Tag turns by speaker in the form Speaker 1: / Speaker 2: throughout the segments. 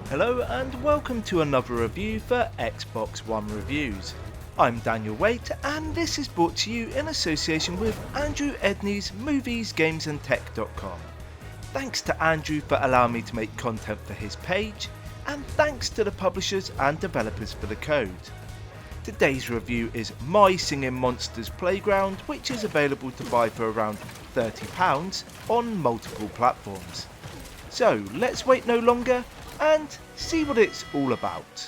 Speaker 1: Hello and welcome to another review for Xbox One Reviews. I'm Daniel Waite and this is brought to you in association with Andrew Edney's moviesgamesandtech.com. Thanks to Andrew for allowing me to make content for his page, and thanks to the publishers and developers for the code. Today's review is My Singing Monsters Playground, which is available to buy for around £30 on multiple platforms. So let's wait no longer and see what it's all about.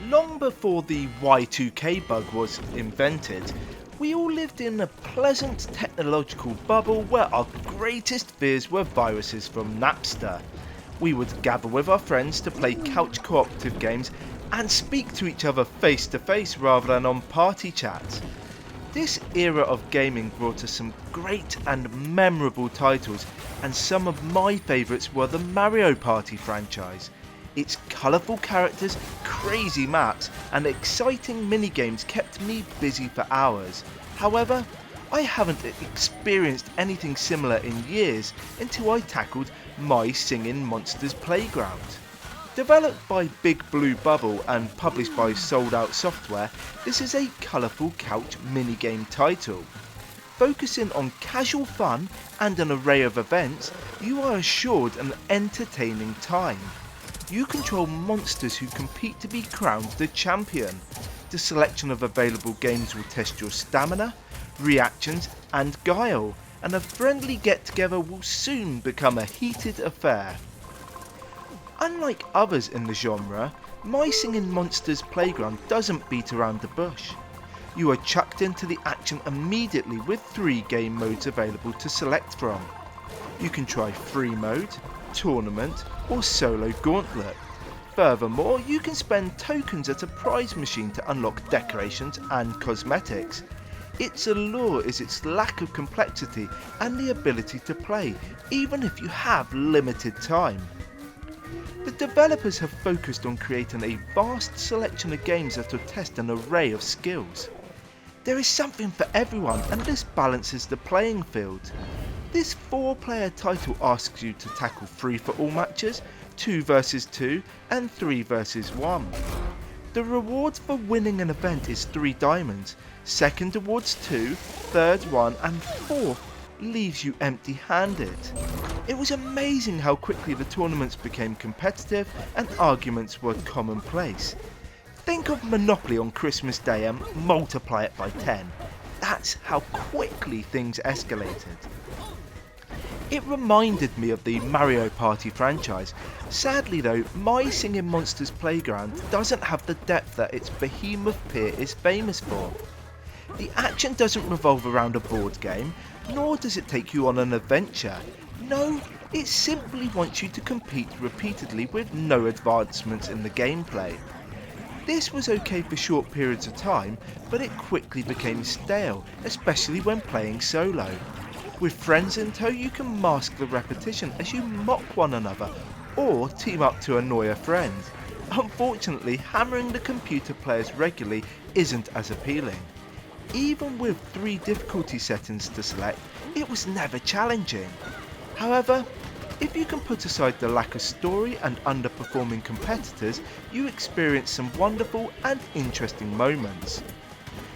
Speaker 1: Long before the Y2K bug was invented, we all lived in a pleasant technological bubble where our greatest fears were viruses from Napster. We would gather with our friends to play couch cooperative games and speak to each other face to face rather than on party chat. This era of gaming brought us some great and memorable titles, and some of my favourites were the Mario Party franchise. Its colourful characters, crazy maps and exciting minigames kept me busy for hours. However, I haven't experienced anything similar in years until I tackled My Singing Monsters Playground. Developed by Big Blue Bubble and published by OutSoftware, this is a colourful couch minigame title. Focusing on casual fun and an array of events, you are assured an entertaining time. You control monsters who compete to be crowned the champion. The selection of available games will test your stamina, reactions and guile, and a friendly get-together will soon become a heated affair. Unlike others in the genre, My Singing Monsters Playground doesn't beat around the bush. You are chucked into the action immediately with 3 game modes available to select from. You can try free mode, tournament or solo gauntlet. Furthermore, you can spend tokens at a prize machine to unlock decorations and cosmetics. Its allure is its lack of complexity and the ability to play, even if you have limited time. The developers have focused on creating a vast selection of games that will test an array of skills. There is something for everyone, and this balances the playing field. This 4-player title asks you to tackle 3-for-all matches, 2 vs 2 and 3 vs 1. The reward for winning an event is 3 diamonds, second awards 2, third 1 and fourth leaves you empty-handed. It was amazing how quickly the tournaments became competitive and arguments were commonplace. Think of Monopoly on Christmas Day and multiply it by 10. That's how quickly things escalated. It reminded me of the Mario Party franchise. Sadly though, My Singing Monsters Playground doesn't have the depth that its behemoth peer is famous for. The action doesn't revolve around a board game, nor does it take you on an adventure. No, it simply wants you to compete repeatedly with no advancements in the gameplay. This was okay for short periods of time, but it quickly became stale, especially when playing solo. With friends in tow, you can mask the repetition as you mock one another, or team up to annoy a friend. Unfortunately, hammering the computer players regularly isn't as appealing. Even with 3 difficulty settings to select, it was never challenging. However, if you can put aside the lack of story and underperforming competitors, you experience some wonderful and interesting moments.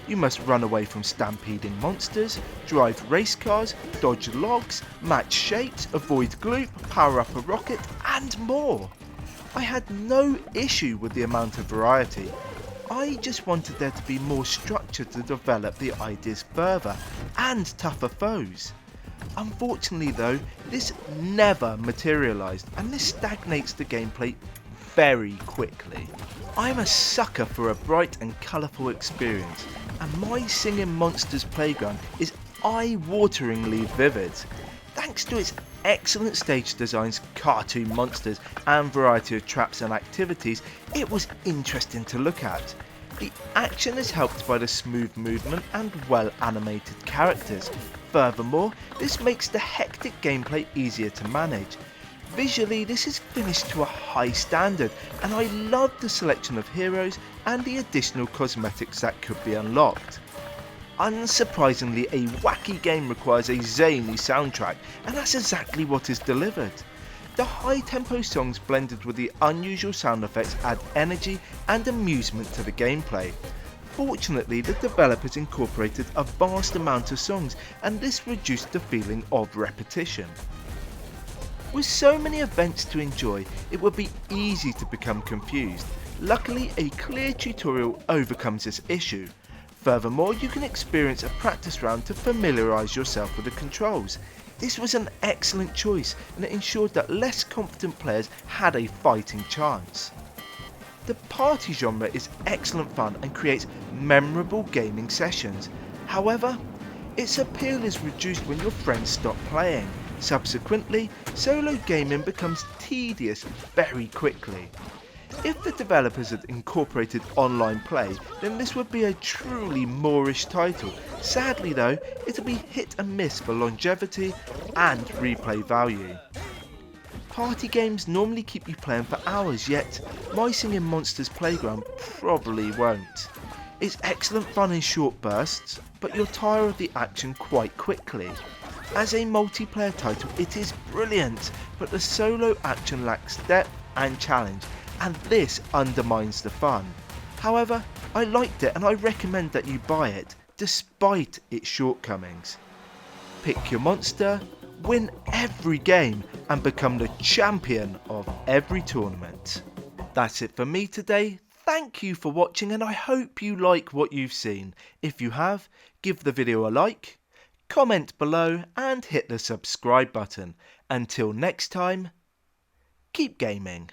Speaker 1: You must run away from stampeding monsters, drive race cars, dodge logs, match shapes, avoid gloop, power up a rocket and more. I had no issue with the amount of variety. I just wanted there to be more structure to develop the ideas further, and tougher foes. Unfortunately though, this never materialised, and this stagnates the gameplay very quickly. I'm a sucker for a bright and colourful experience, and My Singing Monsters Playground is eye-wateringly vivid. Thanks to its excellent stage designs, cartoon monsters and variety of traps and activities, it was interesting to look at. The action is helped by the smooth movement and well animated characters. Furthermore, this makes the hectic gameplay easier to manage. Visually, this is finished to a high standard, and I love the selection of heroes and the additional cosmetics that could be unlocked. Unsurprisingly, a wacky game requires a zany soundtrack, and that's exactly what is delivered. The high-tempo songs blended with the unusual sound effects add energy and amusement to the gameplay. Fortunately, the developers incorporated a vast amount of songs, and this reduced the feeling of repetition. With so many events to enjoy, it would be easy to become confused. Luckily, a clear tutorial overcomes this issue. Furthermore, you can experience a practice round to familiarise yourself with the controls. This was an excellent choice, and it ensured that less confident players had a fighting chance. The party genre is excellent fun and creates memorable gaming sessions. However, its appeal is reduced when your friends stop playing. Subsequently, solo gaming becomes tedious very quickly. If the developers had incorporated online play, then this would be a truly Moorish title. Sadly though, it'll be hit and miss for longevity and replay value. Party games normally keep you playing for hours, yet Micing in Monsters Playground probably won't. It's excellent fun in short bursts, but you'll tire of the action quite quickly. As a multiplayer title, it is brilliant, but the solo action lacks depth and challenge, and this undermines the fun. However, I liked it and I recommend that you buy it, despite its shortcomings. Pick your monster, win every game, and become the champion of every tournament. That's it for me today. Thank you for watching, and I hope you like what you've seen. If you have, give the video a like, comment below, and hit the subscribe button. Until next time, keep gaming.